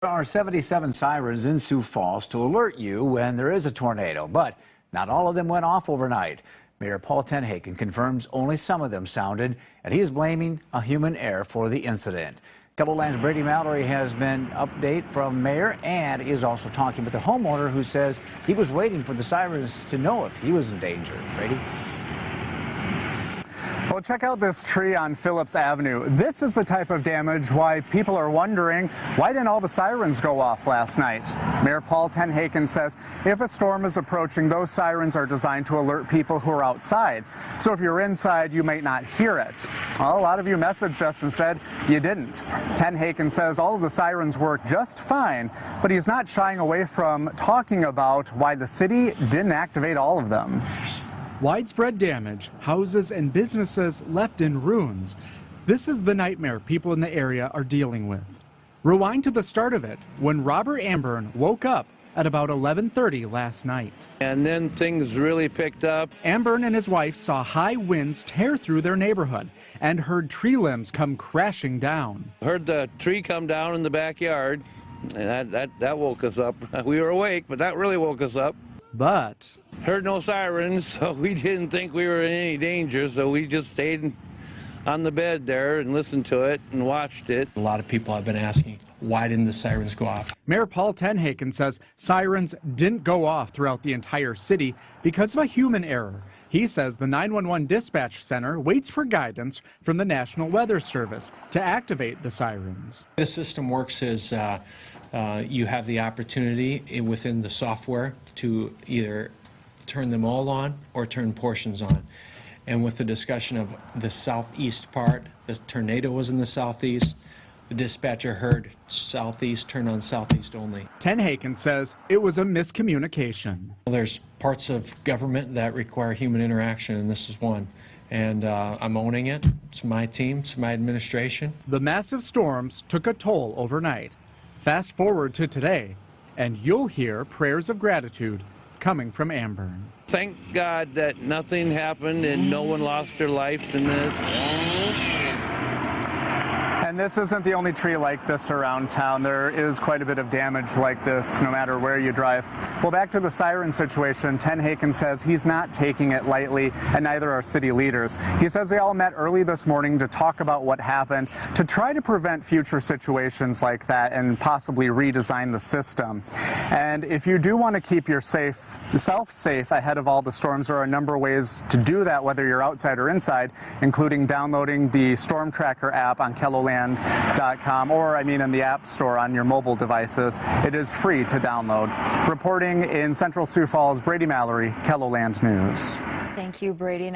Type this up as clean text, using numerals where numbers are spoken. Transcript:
There are 77 sirens in Sioux Falls to alert you when there is a tornado, but not all of them went off overnight. Mayor Paul Tenhaken confirms only some of them sounded, and he is blaming a human error for the incident. Keloland's Brady Mallory has been update from Mayor and is also talking with the homeowner who says he was waiting for the sirens to know if he was in danger. Brady? Well, check out this tree on Phillips Avenue. This is the type of damage why people are wondering, why didn't all the sirens go off last night? Mayor Paul Tenhaken says if a storm is approaching, those sirens are designed to alert people who are outside. So if you're inside, you might not hear it. Well, a lot of you messaged us and said you didn't. Tenhaken says all of the sirens work just fine, but he's not shying away from talking about why the city didn't activate all of them. Widespread damage, houses and businesses left in ruins. This is the nightmare people in the area are dealing with. Rewind to the start of it, when Robert Amburn woke up at about 11:30 last night. And then things really picked up. Amburn and his wife saw high winds tear through their neighborhood and heard tree limbs come crashing down. Heard the tree come down in the backyard, and that woke us up. We were awake, but that really woke us up. But heard no sirens, so we didn't think we were in any danger, so we just stayed on the bed there and listened to it and watched it. A lot of people have been asking, why didn't the sirens go off? Mayor Paul Tenhaken says sirens didn't go off throughout the entire city because of a human error. He says the 911 dispatch center waits for guidance from the National Weather Service to activate the sirens. The system works as you have the opportunity within the software to either turn them all on or turn portions on. And with the discussion of the southeast part, the tornado was in the southeast. The dispatcher heard southeast, turn on southeast only. Tenhaken says it was a miscommunication. There's parts of government that require human interaction, and this is one. And I'm owning it. It's my team, it's my administration. The massive storms took a toll overnight. Fast forward to today, and you'll hear prayers of gratitude coming from Amburn. Thank God that nothing happened and no one lost their life in this. And this isn't the only tree like this around town. There is quite a bit of damage like this no matter where you drive. Well, back to the siren situation, Tenhaken says he's not taking it lightly, and neither are city leaders. He says they all met early this morning to talk about what happened, to try to prevent future situations like that and possibly redesign the system. And if you do want to keep yourself safe ahead of all the storms, there are a number of ways to do that, whether you're outside or inside, including downloading the Storm Tracker app on Keloland.com, or in the App Store on your mobile devices. It is free to download. Reporting in Central Sioux Falls, Brady Mallory, Keloland News. Thank you, Brady.